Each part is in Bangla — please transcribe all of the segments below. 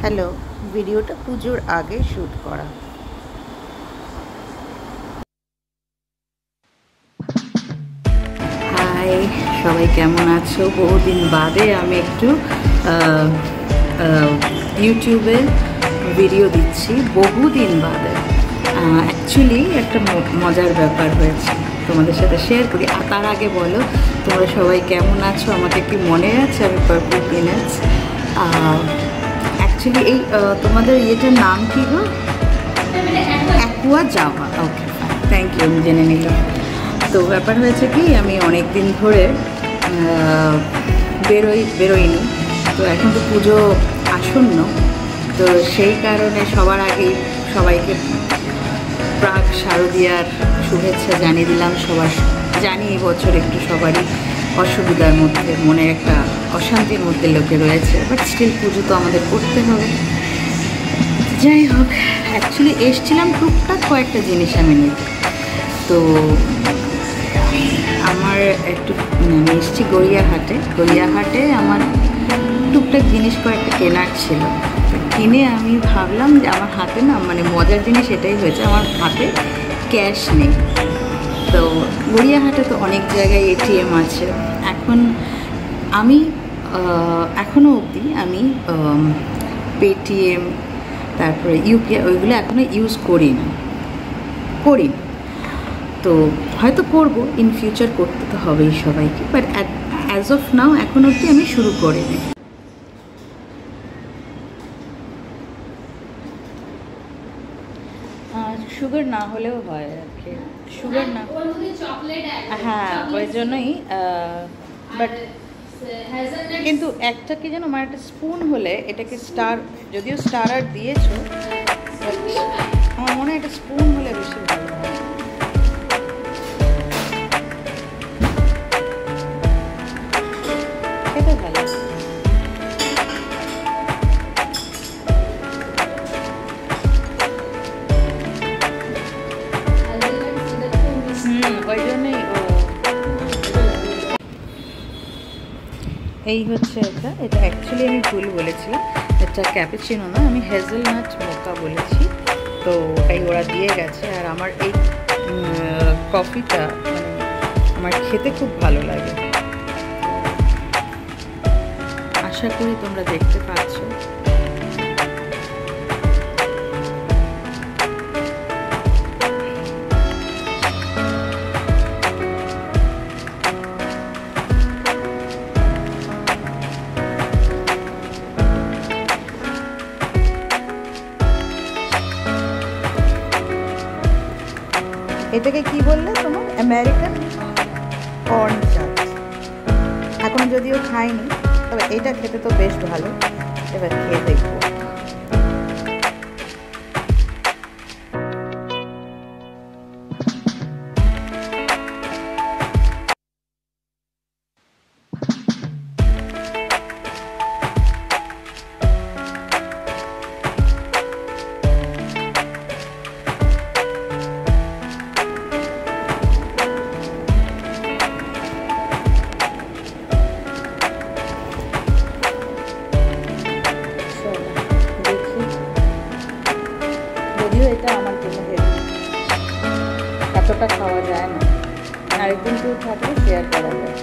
হ্যালো, ভিডিওটা পুজোর আগে শ্যুট করা। হাই, সবাই কেমন আছো? বহুদিন বাদে আমি একটু ইউটিউবে ভিডিও দিচ্ছি, বহুদিন বাদে। অ্যাকচুয়ালি একটা মজার ব্যাপার হয়েছে, তোমাদের সাথে শেয়ার করি। তার আগে বলো তোমরা সবাই কেমন আছো? আমাকে কি মনে আছে? আমি পারফেক্ট মিনিটস। অ্যাকচুয়ালি এই তোমাদের ইয়েটার নাম কী গো? Aqua Java. Okay, thank you, আমি জেনে নিলাম। তো ব্যাপার হয়েছে কি, আমি অনেক দিন ধরে বেরোইনি। তো এখন তো পুজো আসন্ন, তো সেই কারণে সবার আগেই সবাইকে প্রাক শারদীয়ার শুভেচ্ছা জানিয়ে দিলাম। সবার জানি এই বছর একটু সবারই অসুবিধার মধ্যে, মনে একটা অশান্তির মধ্যে লোকে রয়েছে, বাট স্টিল পুজো তো আমাদের করতে হবে। যাই হোক, অ্যাকচুয়ালি এসছিলাম টুকটাক কয়েকটা জিনিস আমি নিতে। তো আমার একটু আমি এসেছি গড়িয়াহাটে আমার টুকটাক জিনিস কয়েকটা কেনার ছিল। কিনে আমি ভাবলাম যে আমার হাতে না, মানে মজার জিনিস এটাই হয়েছে, আমার হাতে ক্যাশ নেই। তো গড়িয়াহাটে তো অনেক জায়গায় এটিএম আছে। এখন আমি এখনও অবধি আমি পেটিএম, তারপরে ইউপিআই, ওইগুলো এখনও ইউজ করি না। তো হয়তো করব, ইন ফিউচার করতে তো হবেই সবাইকে, বাট অ্যাজ অফ নাও এখন অবধি আমি শুরু করিনি। সুগার না হলেও হয় আর কি, সুগার না, হ্যাঁ ওই জন্যই। বাট কিন্তু একটা কি যেন, আমার একটা স্পুন হলে এটাকে স্টার, যদিও স্টারার দিয়েছো, আমার মনে হয় একটা স্পুন হলে বেশি ভালো হয়। খেতে ভালো। ওই জন্যই এই হচ্ছে এটা অ্যাকচুয়ালি আমি ভুল বলেছিলাম, এটা ক্যাপুচিনো না, আমি হেজেলনাট মোকা বলেছি। তো ওটাই ওরা দিয়ে গেছে। আর আমার এই কফিটা মানে আমার খেতে খুব ভালো লাগে, আশা করি তোমরা দেখতে পাচ্ছ। এটাকে কি বললে তোমার? American corn chaat. এখনো যদিও খাইনি, তবে এটা খেতে তো বেশ ভালো। এবার খেয়ে দেখবো। এটা আমার জন্য হেভি, এতটা খাওয়া যায় না, আরেকদিন কেউ থাকলে শেয়ার করা যায়।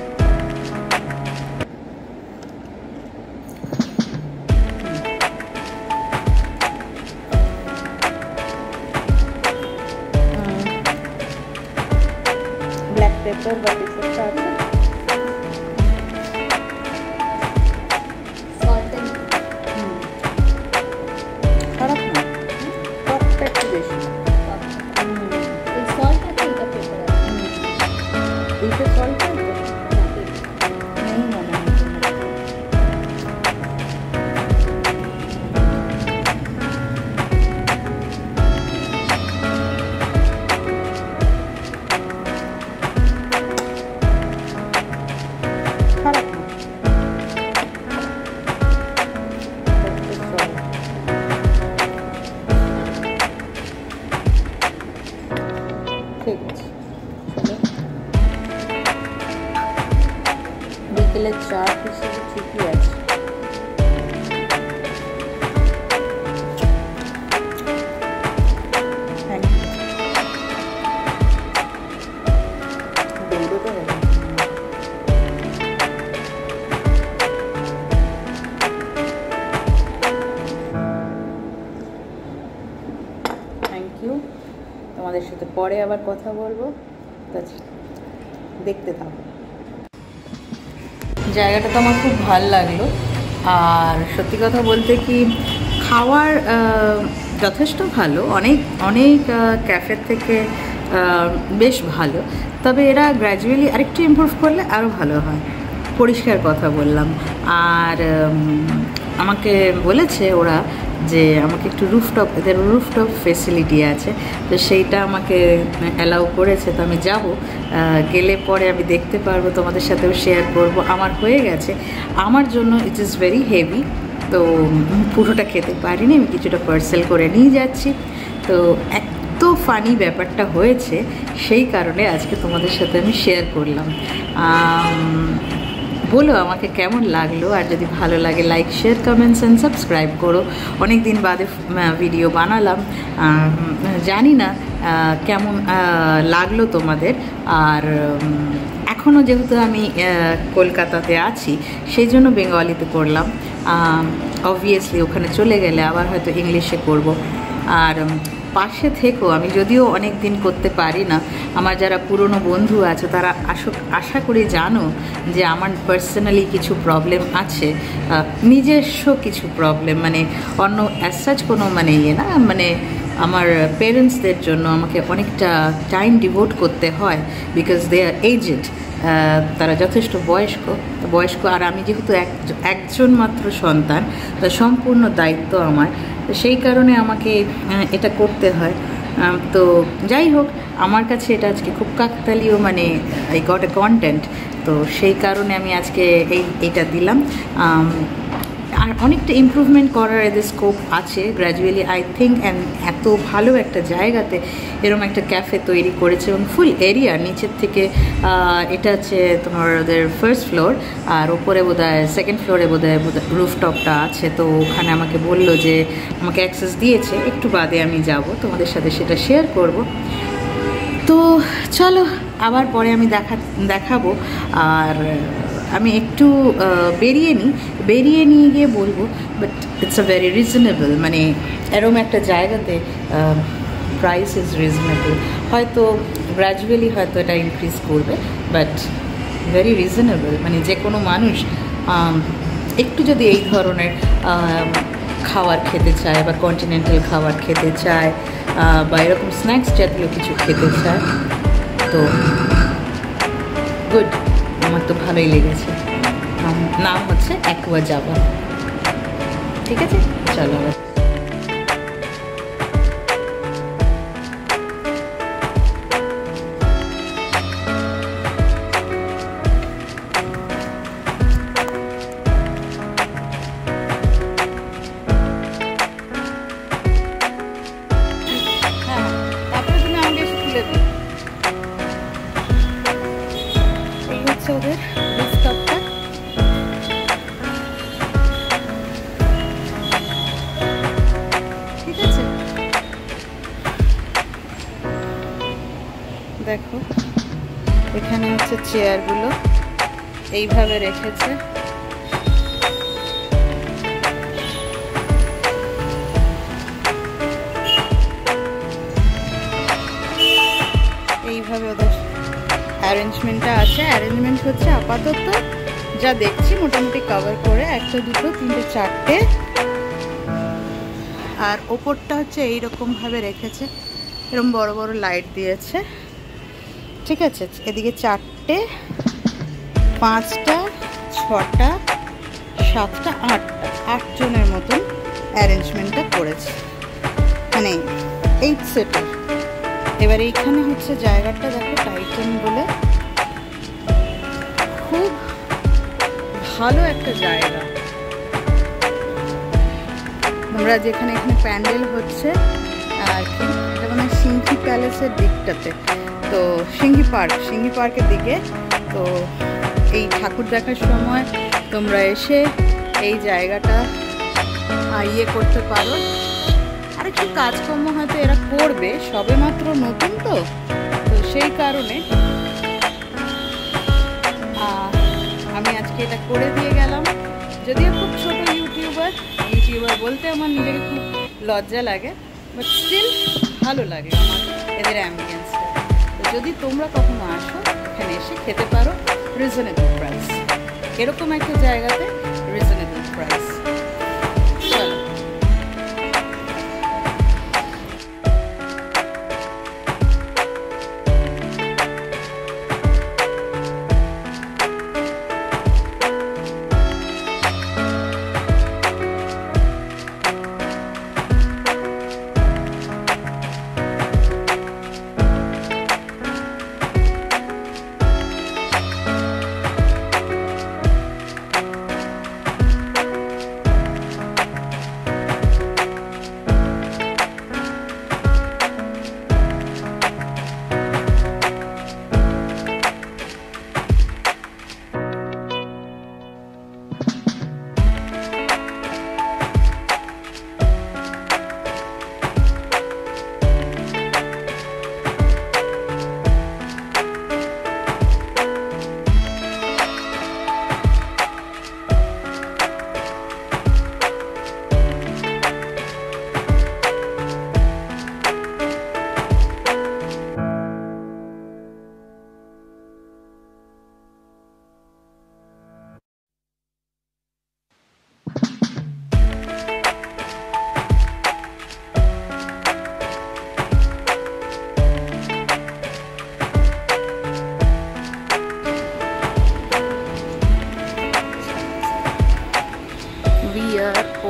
ব্ল্যাক পেপার বা কিছু আছে, খারাপ না, টকটা একটু বেশি। এইটা সল্ট নেই মনে হয়। খারাপ না, ঠিক আছে। বিকেলের চা হিসেবে ঠিকই আছে। তোমাদের সাথে পরে আবার কথা বলবো, দেখতে থাকো। জায়গাটা তো আমার খুব ভালো লাগলো, আর সত্যি কথা বলতে কি খাওয়ার যথেষ্ট ভালো, অনেক অনেক ক্যাফের থেকে বেশ ভালো, তবে এরা গ্র্যাজুয়ালি আরেকটু ইমপ্রুভ করলে আরও ভালো হয়, পরিষ্কার কথা বললাম। আর আমাকে বলেছে ওরা যে আমাকে একটু রুফটপ, এদের রুফটপ ফেসিলিটি আছে, তো সেইটা আমাকে অ্যালাউ করেছে। তো আমি যাব, গেলে পরে আমি দেখতে পারবো, তোমাদের সাথেও শেয়ার করব। আমার হয়ে গেছে, আমার জন্য ইট ইজ ভেরি হেভি, তো পুরোটা খেতে পারিনি, আমি কিছুটা পার্সেল করে নিয়ে যাচ্ছি। তো এত ফানি ব্যাপারটা হয়েছে, সেই কারণে আজকে তোমাদের সাথে আমি শেয়ার করলাম। বলো আমাকে কেমন লাগলো, আর যদি ভালো লাগে like, share, comments and subscribe করো। অনেক দিন বাদে ভিডিও বানালাম, জানি না কেমন লাগলো তোমাদের। আর এখনও যেহেতু আমি কলকাতাতে আছি, সেই জন্য বেঙ্গলিতে করলাম। অবভিয়াসলি ওখানে চলে গেলে আবার হয়তো ইংলিশে করব। আর পাশে থেকেও, আমি যদিও অনেক দিন করতে পারি না, আমার যারা পুরনো বন্ধু আছে তারা আশা করি জানো যে আমার পার্সোনালি কিছু প্রবলেম আছে, নিজস্ব কিছু প্রবলেম, মানে অন্য অ্যাজ সাচ কোনো মানে না, মানে আমার পেরেন্টসদের জন্য আমাকে অনেকটা টাইম ডিভোট করতে হয়, বিকজ দে আর এজড, তারা যথেষ্ট বয়স্ক। আর আমি যেহেতু একজন মাত্র সন্তান, তো সম্পূর্ণ দায়িত্ব আমার, তো সেই কারণে আমাকে এটা করতে হয়। তো যাই হোক, আমার কাছে এটা আজকে খুব কাকতালীয়, মানে আই গট এ কন্টেন্ট, তো সেই কারণে আমি আজকে এইটা দিলাম। আর অনেকটা ইমপ্রুভমেন্ট করার এদের স্কোপ আছে গ্র্যাজুয়ালি, আই থিঙ্ক। অ্যান্ড এত ভালো একটা জায়গাতে এরকম একটা ক্যাফে তৈরি করেছে, এবং ফুল এরিয়া নিচের থেকে, এটা হচ্ছে তোমার ওদের ফার্স্ট ফ্লোর, আর ওপরে বোধহয় সেকেন্ড ফ্লোরে বোধহয় রুফটপটা আছে। তো ওখানে আমাকে বললো যে আমাকে অ্যাক্সেস দিয়েছে, একটু বাদে আমি যাব, তোমাদের সাথে সেটা শেয়ার করব। তো চলো, আবার পরে আমি দেখাবো। আর আমি একটু বেরিয়ে নিয়ে গিয়ে বলবো, but it's a very reasonable, মানে এরম একটা জায়গাতে প্রাইস ইজ রিজনেবল। হয়তো গ্র্যাজুয়ালি হয়তো এটা ইনক্রিজ করবে, বাট ভেরি রিজনেবল, মানে যে কোনো মানুষ একটু যদি এই ধরনের খাবার খেতে চায়, বা কন্টিনেন্টাল খাবার খেতে চায়, বা এরকম স্ন্যাক্স জাতীয় কিছু খেতে চায়, তো গুড, আমার তো ভালোই লেগেছে। নাম হচ্ছে অ্যাকুয়া জাভা। ঠিক আছে, চলো। তারপরে তুমি আমাকে এসে তুলে দিও। এই হচ্ছে ওদের রুফটপটা। ঠিক আছে, দেখো এখানে হচ্ছে চেয়ারগুলো এইভাবে রেখেছে। এইভাবে ওদের অ্যারেঞ্জমেন্টটা আছে। অ্যারেঞ্জমেন্ট হচ্ছে আপাতত যা দেখছি মোটামুটি কভার করে 1 2 3 4টে, আর ওপরটা হচ্ছে এইরকমভাবে রেখেছে, এরকম বড় বড় লাইট দিয়েছে। ঠিক আছে, এদিকে 4টে, 5টা, 6টা, 7টা, 8টা, 8 জনের মতন অ্যারেঞ্জমেন্টটা করেছে, মানে 8 সেটার। এবার এইখানে হচ্ছে জায়গাটা দেখো, টাইটান বলে, খুব ভালো একটা জায়গা। আমরা যেখানে এখানে প্যান্ডেল হচ্ছে আর কি, এটা মানে সিংহি প্যালেসের দিকটাতে, তো সিংহি পার্কের দিকে। তো এই ঠাকুর দেখার সময় তোমরা এসে এই জায়গাটা ইয়ে করতে পারো। আর একটু কাজকর্ম হয়তো এরা করবে, সবে মাত্র নতুন, তো সেই কারণে আমি আজকে এটা করে দিয়ে গেলাম। যদিও খুব ছোট ইউটিউবার বলতে আমার নিজেকে খুব লজ্জা লাগে, বাট স্টিল ভালো লাগে আমার। এদের অ্যাম্বিয়েন্সটা। তো যদি তোমরা কখনো আসো এখানে এসে খেতে পারো রিজনেবল প্রাইস, এরকম একটা জায়গাতে রিজনেবল প্রাইস। চলো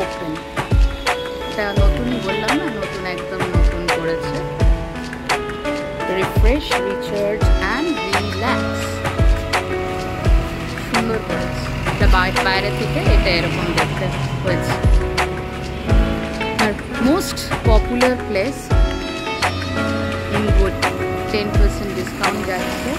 ওপেন, এটা নতুনই বললাম না, নতুন একদম নতুন করেছে। রিফ্রেশ, রিচার্জ অ্যান্ড রিল্যাক্স, সুন্দর করেছে। এটা বাইরে থেকে এটা এরকম দেখতে হয়েছে। আর most popular place in good, 10% discount যাচ্ছে।